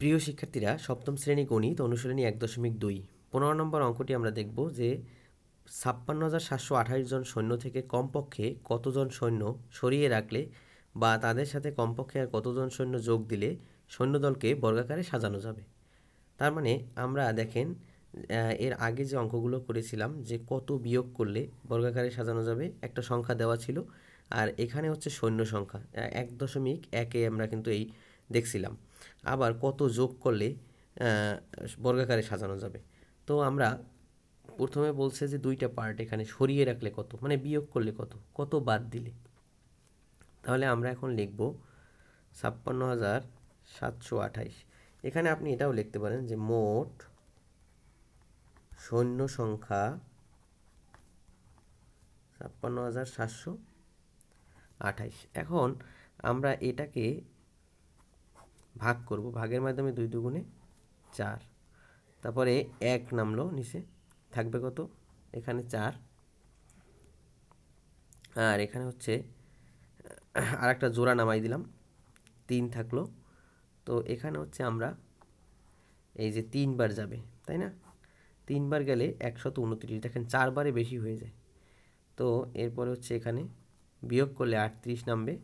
প্রিয় শিক্ষার্থীরা, সপ্তম শ্রেণী গণিত অনুশীলনী 1.2 15 নম্বর অঙ্কটি আমরা দেখব যে 56,728 জন সৈন্য থেকে কমপক্ষে কতজন সৈন্য সরিয়ে রাখলে বা তাদের সাথে কমপক্ষে আর কতজন সৈন্য যোগ দিলে সৈন্যদলকে বর্গাকারে সাজানো যাবে। তার মানে আমরা দেখেন এর আগে যে অঙ্কগুলো করেছিলাম যে কত বিয়োগ করলে বর্গাকারে সাজানো যাবে একটা সংখ্যা দেওয়া ছিল, আর এখানে হচ্ছে সৈন্য সংখ্যা 1.1-এ আমরা কিন্তু এই দেখছিলাম। আবার কত যোগ করলে বর্গাকারে সাজানো যাবে। তো আমরা প্রথমে বলছে যে দুইটা পার্ট এখানে সরিয়ে রাখলে কত, মানে বিয়োগ করলে কত, কত বাদ দিলে। তাহলে আমরা এখন লিখব 56,728। এখানে আপনি এটাও লিখতে পারেন যে মোট সৈন্য সংখ্যা 56,728। এখন আমরা এটাকে ভাগ করব, ভাগের মাধ্যমে 2 দুগুণে 4, তারপরে 1 নামলো নিচে, থাকবে কত, এখানে 4, আর এখানে হচ্ছে আর একটা জোড়া নামাই দিলাম, 3 থাকলো। তো এখানে হচ্ছে আমরা এই যে 3 বার যাবে, তাই না, 3 বার গেলে 129, দেখেন 4 বারে বেশি হয়ে যায়। তো এরপরে হচ্ছে এখানে বিয়োগ করলে 38 নামবে,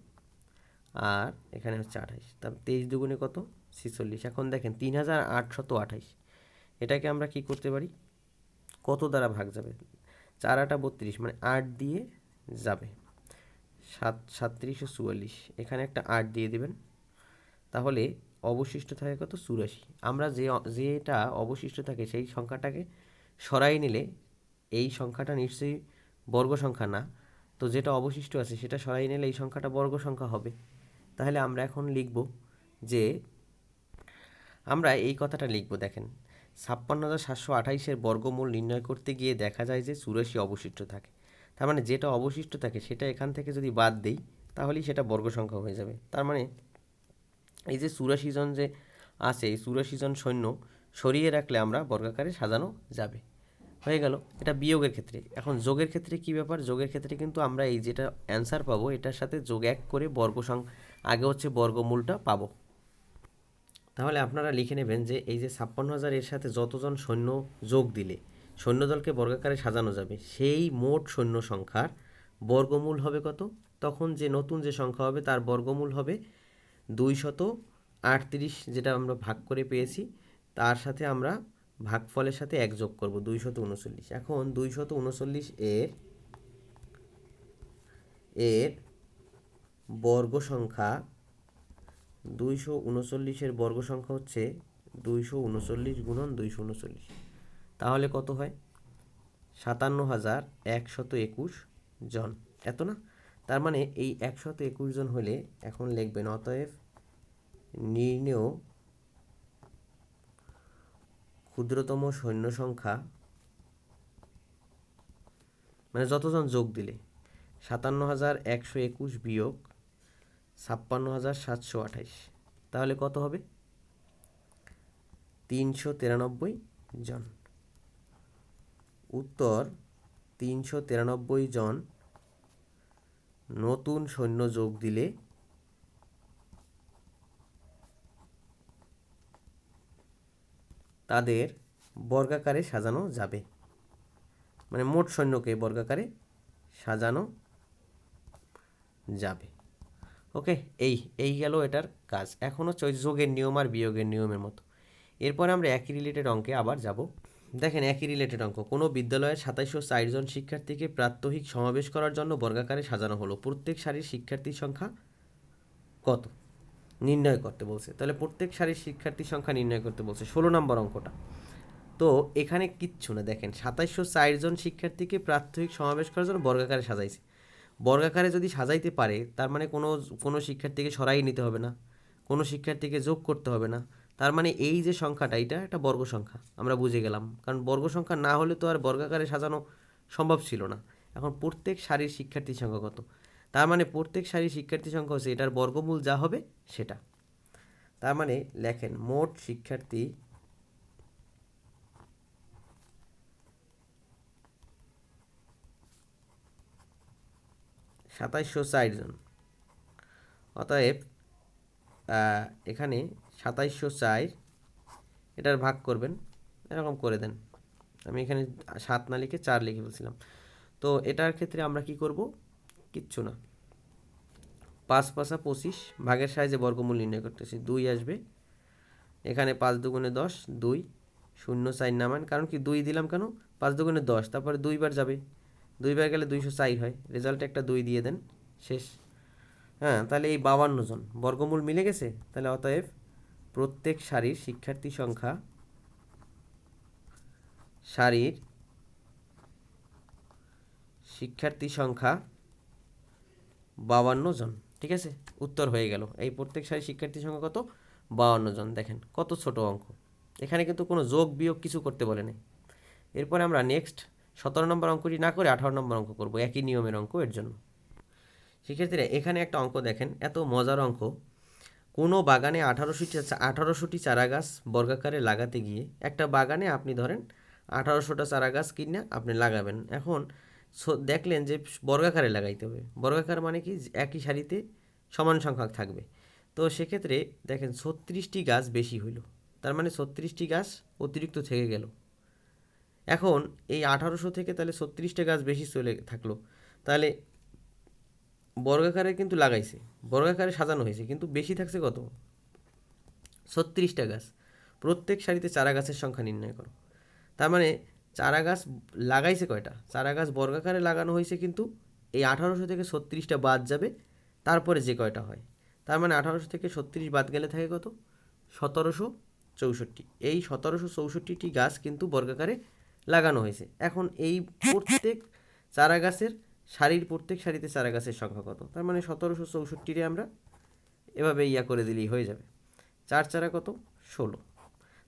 আর এখানে হচ্ছে 28, তারপর 23 দুগুণে কত, 46। এখন দেখেন 3,828, এটাকে আমরা কি করতে পারি, কত দ্বারা ভাগ যাবে, 4 8 32, মানে 8 দিয়ে যাবে, 3744, এখানে একটা 8 দিয়ে দেবেন, তাহলে অবশিষ্ট থাকে কত, 84। আমরা যেটা অবশিষ্ট থাকে সেই সংখ্যাটাকে সরাই নিলে এই সংখ্যাটা নিশ্চয়ই বর্গ সংখ্যা না, তো যেটা অবশিষ্ট আছে সেটা সরাই নিলে এই সংখ্যাটা বর্গ সংখ্যা হবে। তাহলে আমরা এখন লিখব যে আমরা এই কথাটা লিখব, দেখেন 56,728-এর বর্গমূল নির্ণয় করতে গিয়ে দেখা যায় যে 84 অবশিষ্ট থাকে। তার মানে যেটা অবশিষ্ট থাকে সেটা এখান থেকে যদি বাদ দিই তাহলেই সেটা বর্গ সংখ্যা হয়ে যাবে। তার মানে এই যে 84 জন যে আছে, এই 84 জন সৈন্য সরিয়ে রাখলে আমরা বর্গাকারে সাজানো যাবে। হয়ে গেল এটা বিয়োগের ক্ষেত্রে। এখন যোগের ক্ষেত্রে কি ব্যাপার, যোগের ক্ষেত্রে কিন্তু আমরা এই যেটা অ্যান্সার পাবো এটার সাথে যোগ 1 করে আগে হচ্ছে বর্গমূলটা পাবো। তাহলে আপনারা লিখে নেবেন যে এই যে 56,000 এর সাথে যতজন সৈন্য যোগ দিলে সৈন্যদলকে বর্গাকারে সাজানো যাবে সেই মোট সৈন্য সংখ্যার বর্গমূল হবে কত, তখন যে নতুন যে সংখ্যা হবে তার বর্গমূল হবে 238, যেটা আমরা ভাগ করে পেয়েছি, তার সাথে আমরা ভাগফলের সাথে 1 যোগ করব, 239। এখন 239 এর বর্গ সংখ্যা, 239-এর বর্গ সংখ্যা হচ্ছে 239 গুণন 239, তাহলে কত হয়, 57,121 জন, এত না। তার মানে এই 121 জন হলে এখন লিখবেন অতএব নির্ণেয় ক্ষুদ্রতম সৈন্য সংখ্যা, মানে যতজন যোগ দিলে 57,121 বিয়োগ 56,728, তাহলে কত হবে, 393 জন। উত্তর 393 জন নতুন সৈন্য যোগ দিলে তাদের বর্গাকারে সাজানো যাবে, মানে মোট সৈন্যকে বর্গাকারে সাজানো যাবে। ওকে, এই গেল এটার কাজ। এখন হচ্ছে ওই যোগের নিয়ম আর বিয়োগের নিয়মের মতো। এরপরে আমরা একই রিলেটেড অঙ্কে আবার যাব। দেখেন একই রিলেটেড অঙ্ক, কোনো বিদ্যালয়ের 2704 জন শিক্ষার্থীকে প্রাত্যহিক সমাবেশ করার জন্য বর্গাকারে সাজানো হলো, প্রত্যেক সারির শিক্ষার্থীর সংখ্যা কত নির্ণয় করতে বলছে। তাহলে প্রত্যেক সারির শিক্ষার্থীর সংখ্যা নির্ণয় করতে বলছে, 16 নম্বর অঙ্কটা। তো এখানে কিচ্ছু না, দেখেন 2704 জন শিক্ষার্থীকে প্রাত্যহিক সমাবেশ করার জন্য বর্গাকারে সাজাইছে। বর্গাকারে যদি সাজাইতে পারে তার মানে কোনো শিক্ষার্থীকে সরাই নিতে হবে না, কোনো শিক্ষার্থীকে যোগ করতে হবে না। তার মানে এই যে সংখ্যাটা এটা একটা বর্গ সংখ্যা, আমরা বুঝে গেলাম, কারণ বর্গ সংখ্যা না হলে তো আর বর্গাকারে সাজানো সম্ভব ছিল না। এখন প্রত্যেক সারির শিক্ষার্থীর সংখ্যা কত, তার মানে প্রত্যেক সারির শিক্ষার্থীর সংখ্যা হচ্ছে এটার বর্গমূল যা হবে সেটা। তার মানে লেখেন মোট শিক্ষার্থী 2704 জন, অতএব এখানে 2704 এটার ভাগ করবেন, এরকম করে দেন। আমি এখানে 7 না লিখে 4 লিখে বলছিলাম। তো এটার ক্ষেত্রে আমরা কি করব, কিচ্ছু না, 5 5 25, ভাগের সাহায্যে বর্গমূল নির্ণয় করতেছি। 2 আসবে এখানে, 5 দুগুণে 10, 2, 0 4 নামান, কারণ কি 2 দিলাম কেন, 5 দুগুণে 10, তারপরে 2 বার যাবে, 2 বার গেলে 204 হয়, রেজাল্টে একটা 2 দিয়ে দেন, শেষ। হ্যাঁ, তাহলে এই 52 জন বর্গমূল মিলে গেছে। তাহলে অতএব প্রত্যেক সারির শিক্ষার্থী সংখ্যা, সারির শিক্ষার্থী সংখ্যা 52 জন। ঠিক আছে, উত্তর হয়ে গেল। এই প্রত্যেক সারির শিক্ষার্থী সংখ্যা কত, 52 জন। দেখেন কত ছোট অঙ্ক, এখানে কিন্তু কোনো যোগ বিয়োগ কিছু করতে বলে নেই। এরপরে আমরা নেক্সট 17 নম্বর অঙ্কটি না করে 18 নম্বর অঙ্ক করব, একই নিয়মের অঙ্ক। এর জন্য শিক্ষার্থীরা এখানে একটা অঙ্ক দেখেন, এত মজার অঙ্ক। কোনো বাগানে 1800টি চারা গাছ বর্গাকারে লাগাতে গিয়ে, একটা বাগানে আপনি ধরেন 1800টা চারা গাছ কিনে আপনি লাগাবেন। এখন দেখলেন যে বর্গাকারে লাগাইতে হবে। বর্গাকার মানে কি, একই সারিতে সমান সংখ্যক থাকবে। তো সেক্ষেত্রে দেখেন 36টি গাছ বেশি হইল, তার মানে 36টি গাছ অতিরিক্ত থেকে গেল। এখন এই 1800 থেকে তাহলে 36টা গাছ বেশি চলে থাকলো, তাহলে বর্গাকারে কিন্তু লাগাইছে, বর্গাকারে সাজানো হয়েছে, কিন্তু বেশি থাকছে কত, 36টা গাছ। প্রত্যেক সারিতে চারা গাছের সংখ্যা নির্ণয় করো। তার মানে চারা গাছ লাগাইছে কয়টা, চারা গাছ বর্গাকারে লাগানো হয়েছে, কিন্তু এই 1800 থেকে 36টা বাদ যাবে, তারপরে যে কয়টা হয়। তার মানে 1800 থেকে 36 বাদ গেলে থাকে কত, 1764। এই 1764টি গাছ কিন্তু বর্গাকারে লাগানো হয়েছে। এখন এই প্রত্যেক চারা গাছের সারির, প্রত্যেক সারিতে চারা গাছের সংখ্যা কত, তার মানে 1764রে আমরা এভাবে করে দিলেই হয়ে যাবে। 4 চারা কত, 16,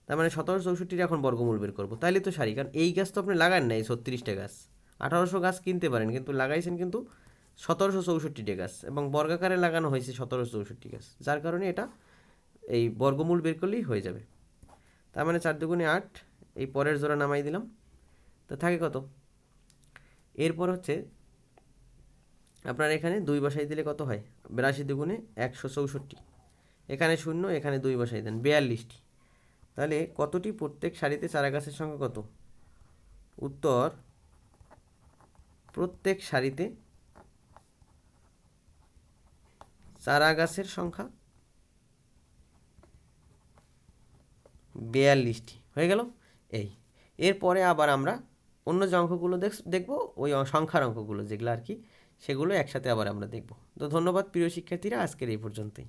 তার মানে 1764 এখন বর্গমূল বের করবো। তাইলে তো সারি, কারণ এই গাছ তো আপনি লাগান না, এই 36টা গাছ। 1800 গাছ কিনতে পারেন, কিন্তু লাগাইছেন কিন্তু 1764টা গাছ, এবং বর্গাকারে লাগানো হয়েছে 1764 গাছ, যার কারণে এটা এই বর্গমূল বের করলেই হয়ে যাবে। তার মানে 4 দুগুণে 8, এই পরের জোড়া নামাই দিলাম, তো থাকে কত। এরপর হচ্ছে আপনার এখানে 2 বসাই দিলে কত হয়, 82 দুগুণে 164, এখানে 0, এখানে 2 বসাই দেন, 42টি। তাহলে কতটি প্রত্যেক সারিতে চারা গাছের সংখ্যা কত, উত্তর প্রত্যেক সারিতে চারা গাছের সংখ্যা 42টি হয়ে গেল। এই এরপরে আবার আমরা অন্য যে অঙ্কগুলো দেখবো, ওই সংখ্যার অঙ্কগুলো যেগুলো আর কি, সেগুলো একসাথে আবার আমরা দেখব। তো ধন্যবাদ প্রিয় শিক্ষার্থীরা, আজকের এই পর্যন্তই।